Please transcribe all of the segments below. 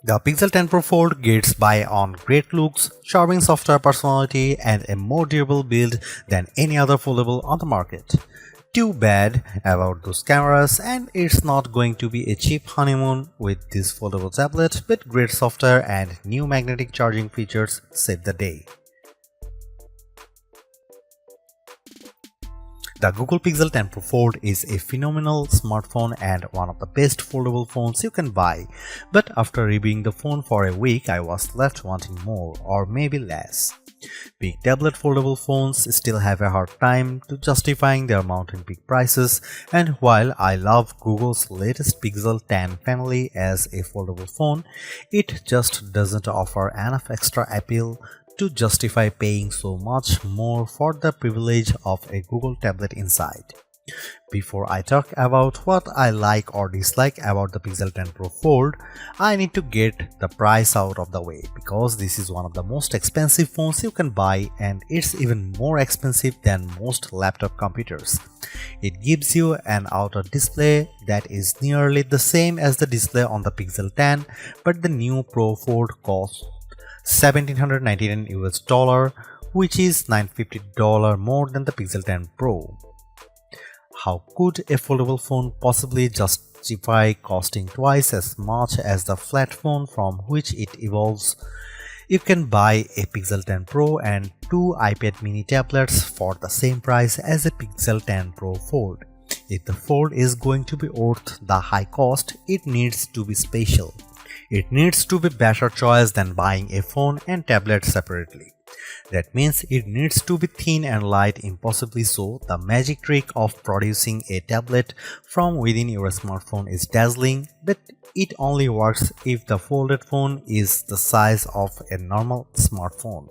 The Pixel 10 Pro Fold gets by on great looks, charming software personality, and a more durable build than any other foldable on the market. Too bad about those cameras, and it's not going to be a cheap honeymoon with this foldable tablet, but great software and new magnetic charging features save the day. The Google Pixel 10 Pro Fold is a phenomenal smartphone and one of the best foldable phones you can buy, but after reviewing the phone for a week I was left wanting more or maybe less. Big tablet foldable phones still have a hard time to justifying their mountain peak prices, and while I love Google's latest Pixel 10 family as a foldable phone, it just doesn't offer enough extra appeal to justify paying so much more for the privilege of a Google tablet inside. Before I talk about what I like or dislike about the Pixel 10 Pro Fold, I need to get the price out of the way because this is one of the most expensive phones you can buy, and it's even more expensive than most laptop computers. It gives you an outer display that is nearly the same as the display on the Pixel 10, but the new Pro Fold costs $1,799 US, which is $950 more than the Pixel 10 Pro. How could a foldable phone possibly justify costing twice as much as the flat phone from which it evolves? You can buy a Pixel 10 Pro and two iPad mini tablets for the same price as a Pixel 10 Pro Fold. If the Fold is going to be worth the high cost, it needs to be special. It needs to be better choice than buying a phone and tablet separately. That means it needs to be thin and light, impossibly so. The magic trick of producing a tablet from within your smartphone is dazzling, but it only works if the folded phone is the size of a normal smartphone.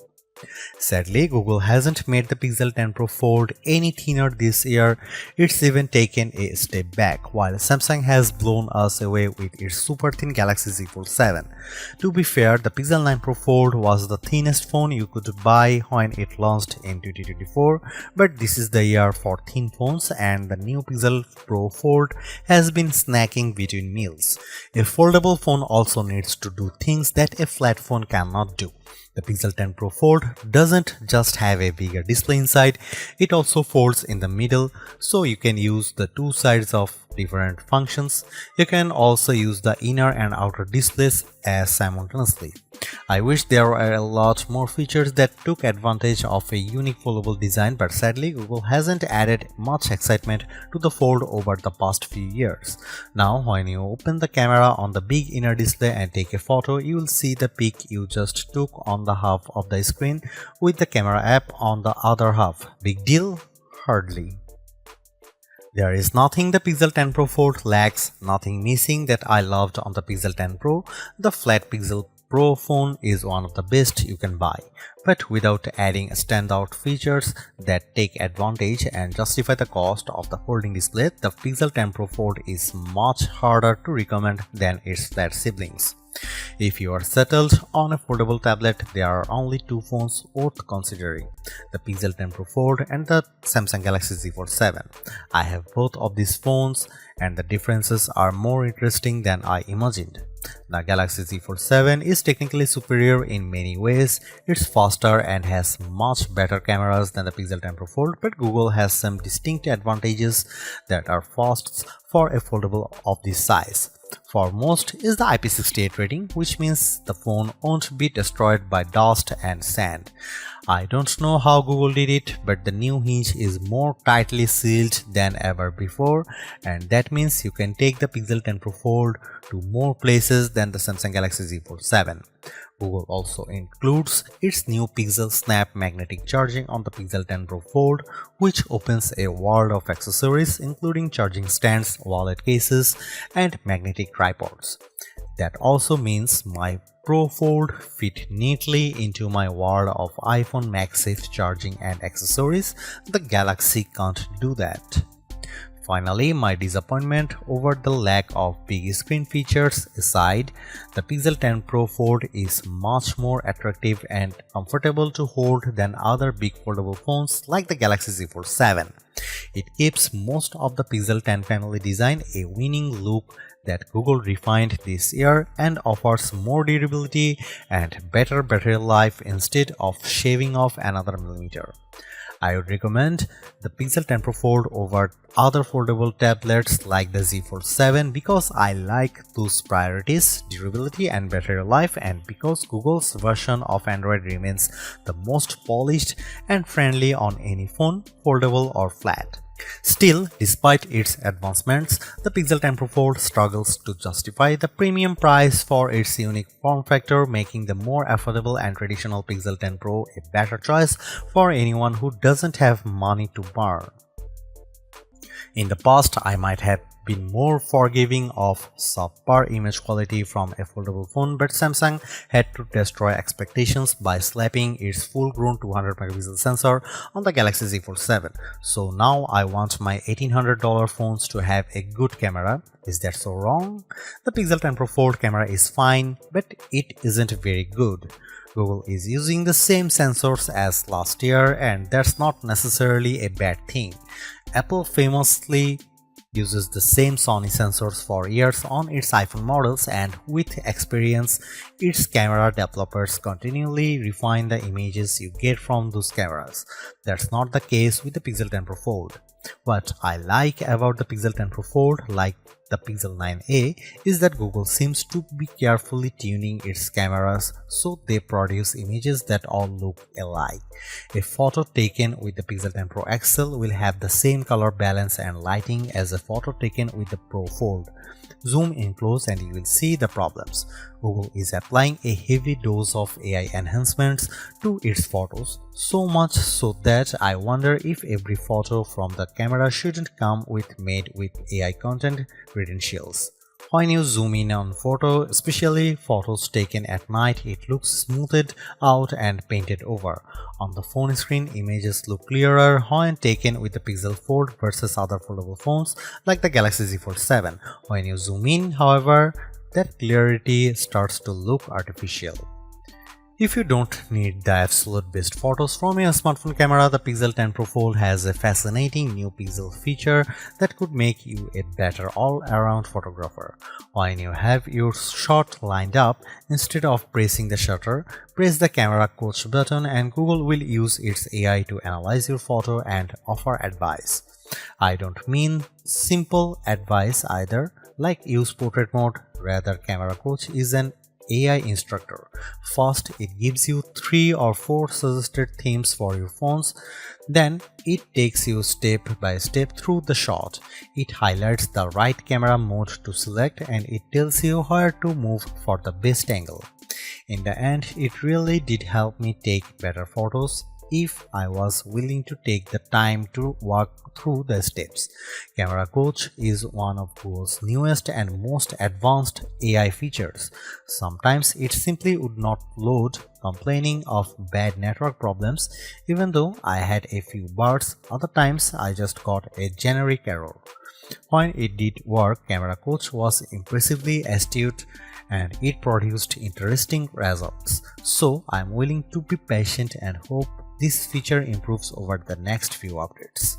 Sadly, Google hasn't made the Pixel 10 Pro Fold any thinner this year. It's even taken a step back, while Samsung has blown us away with its super thin Galaxy Z Fold 7. To be fair, the Pixel 9 Pro Fold was the thinnest phone you could buy when it launched in 2024, but this is the year for thin phones, and the new Pixel Pro Fold has been snacking between meals. A foldable phone also needs to do things that a flat phone cannot do. The Pixel 10 Pro Fold doesn't just have a bigger display inside, it also folds in the middle, so you can use the two sides of different functions. You can also use the inner and outer displays as simultaneously. I wish there were a lot more features that took advantage of a unique foldable design, but sadly Google hasn't added much excitement to the Fold over the past few years. Now when you open the camera on the big inner display and take a photo, you will see the pic you just took on the half of the screen with the camera app on the other half. Big deal? Hardly. There is nothing the Pixel 10 Pro Fold lacks, nothing missing that I loved on the Pixel 10 Pro. The flat Pixel Pro phone is one of the best you can buy, but without adding standout features that take advantage and justify the cost of the folding display, the Pixel 10 Pro Fold is much harder to recommend than its flat siblings. If you are settled on a foldable tablet, there are only two phones worth considering: the Pixel 10 Pro Fold and the Samsung Galaxy Z Fold 7. I have both of these phones, and the differences are more interesting than I imagined. The Galaxy Z Fold 7 is technically superior in many ways. It's faster and has much better cameras than the Pixel 10 Pro Fold, but Google has some distinct advantages that are firsts for a foldable of this size. Foremost is the IP68 rating, which means the phone won't be destroyed by dust and sand. I don't know how Google did it, but the new hinge is more tightly sealed than ever before, and that means you can take the Pixel 10 Pro Fold to more places than the Samsung Galaxy Z Fold 7. Google also includes its new PixelSnap magnetic charging on the Pixel 10 Pro Fold, which opens a world of accessories including charging stands, wallet cases, and magnetic tripods. That also means my Pro Fold fit neatly into my world of iPhone MagSafe charging and accessories. The Galaxy can't do that. Finally, my disappointment over the lack of big screen features aside, the Pixel 10 Pro Fold is much more attractive and comfortable to hold than other big foldable phones like the Galaxy Z Fold 7. It keeps most of the Pixel 10 family design a winning look that Google refined this year and offers more durability and better battery life instead of shaving off another millimeter. I would recommend the Pixel 10 Pro Fold over other foldable tablets like the Z Fold 7 because I like those priorities, durability and battery life, and because Google's version of Android remains the most polished and friendly on any phone, foldable or flat. Still, despite its advancements, the Pixel 10 Pro Fold struggles to justify the premium price for its unique form factor, making the more affordable and traditional Pixel 10 Pro a better choice for anyone who doesn't have money to burn. In the past, I might have been more forgiving of subpar image quality from a foldable phone, but Samsung had to destroy expectations by slapping its full-grown 200 megapixel sensor on the Galaxy Z Fold 7. So now I want my $1,800 phones to have a good camera. Is that so wrong? The Pixel 10 Pro Fold camera is fine, but it isn't very good. Google is using the same sensors as last year, and that's not necessarily a bad thing. Apple famously uses the same Sony sensors for years on its iPhone models, and with experience, its camera developers continually refine the images you get from those cameras. That's not the case with the Pixel 10 Pro Fold. What I like about the Pixel 10 Pro Fold, like the Pixel 9a, is that Google seems to be carefully tuning its cameras so they produce images that all look alike. A photo taken with the Pixel 10 Pro XL will have the same color balance and lighting as a photo taken with the Pro Fold. Zoom in close and you will see the problems. Google is applying a heavy dose of AI enhancements to its photos, so much so that I wonder if every photo from the camera shouldn't come made with AI content credentials. When you zoom in on photo, especially photos taken at night, it looks smoothed out and painted over. On the phone screen, images look clearer when taken with the Pixel Fold versus other foldable phones like the Galaxy Z Fold 7. When you zoom in, however, that clarity starts to look artificial. If you don't need the absolute best photos from your smartphone camera, the Pixel 10 Pro Fold has a fascinating new pixel feature that could make you a better all-around photographer. When you have your shot lined up, instead of pressing the shutter, press the camera coach button and Google will use its AI to analyze your photo and offer advice. I don't mean simple advice either, like use portrait mode. Rather, camera coach is an AI instructor. First, it gives you 3 or 4 suggested themes for your phones. Then, it takes you step by step through the shot. It highlights the right camera mode to select and it tells you where to move for the best angle. In the end, it really did help me take better photos if I was willing to take the time to walk through the steps. Camera Coach is one of Google's newest and most advanced AI features. Sometimes it simply would not load, complaining of bad network problems, even though I had a few bars. Other times I just got a generic error. When it did work, Camera Coach was impressively astute and it produced interesting results. So I'm willing to be patient and hope this feature improves over the next few updates.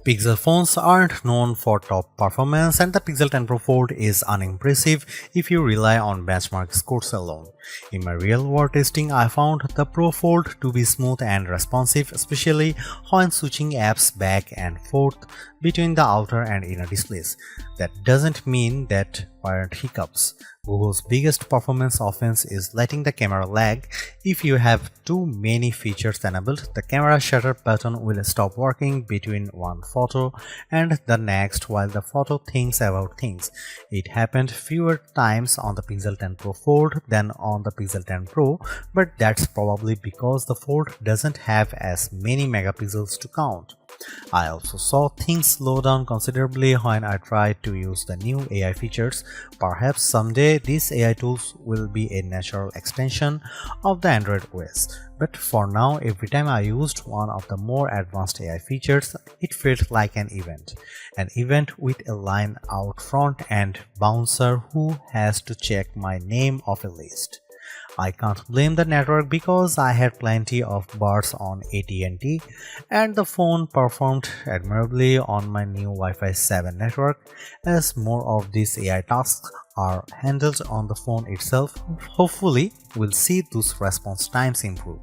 Pixel phones aren't known for top performance, and the Pixel 10 Pro Fold is unimpressive if you rely on benchmark scores alone. In my real-world testing, I found the Pro Fold to be smooth and responsive, especially when switching apps back and forth between the outer and inner displays. That doesn't mean that weren't hiccups. Google's biggest performance offense is letting the camera lag. If you have too many features enabled, the camera shutter button will stop working between one photo and the next while the photo thinks about things. It happened fewer times on the Pixel 10 Pro Fold than on the Pixel 10 Pro, but that's probably because the Fold doesn't have as many megapixels to count. I also saw things slow down considerably when I tried to use the new AI features. Perhaps someday these AI tools will be a natural extension of the Android OS. But for now, every time I used one of the more advanced AI features, it felt like an event. An event with a line out front and bouncer who has to check my name off a list. I can't blame the network because I had plenty of bars on AT&T and the phone performed admirably on my new Wi-Fi 7 network. As more of these AI tasks are handled on the phone itself, hopefully we'll see those response times improve.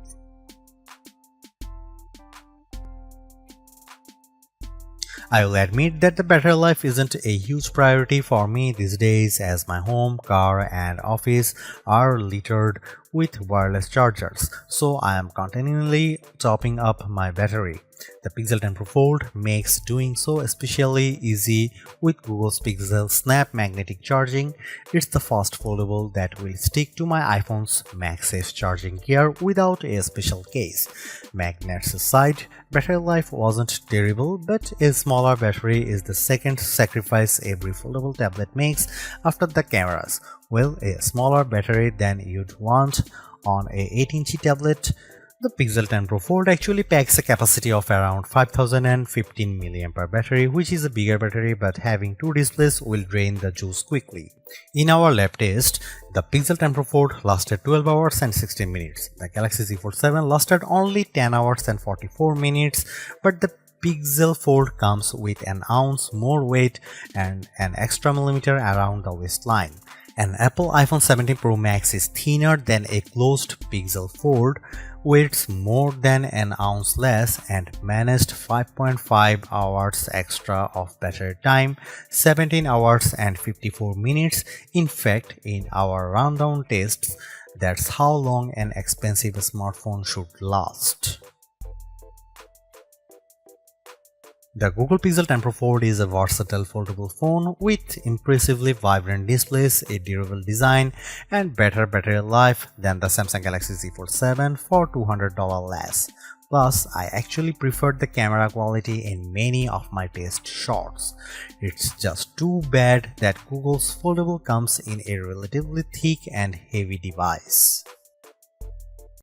I will admit that the battery life isn't a huge priority for me these days, as my home, car and office are littered with wireless chargers, so I am continually topping up my battery. The Pixel 10 Pro Fold makes doing so especially easy with Google's PixelSnap magnetic charging. It's the first foldable that will stick to my iPhone's MagSafe charging gear without a special case. Magnets aside, battery life wasn't terrible, but a smaller battery is the second sacrifice every foldable tablet makes after the cameras. Well, a smaller battery than you'd want on a 8-inch tablet. The Pixel 10 Pro Fold actually packs a capacity of around 5015 mAh battery, which is a bigger battery, but having two displays will drain the juice quickly. In our lab test, the Pixel 10 Pro Fold lasted 12 hours and 16 minutes. The Galaxy Z Fold 7 lasted only 10 hours and 44 minutes, but the Pixel Fold comes with an ounce more weight and an extra millimeter around the waistline. An Apple iPhone 17 Pro Max is thinner than a closed Pixel Fold, weighs more than an ounce less and managed 5.5 hours extra of battery time, 17 hours and 54 minutes. In fact, in our rundown tests, that's how long an expensive smartphone should last. The Google Pixel 10 Pro Fold is a versatile foldable phone with impressively vibrant displays, a durable design, and better battery life than the Samsung Galaxy Z Fold 7 for $200 less. Plus, I actually preferred the camera quality in many of my test shots. It's just too bad that Google's foldable comes in a relatively thick and heavy device.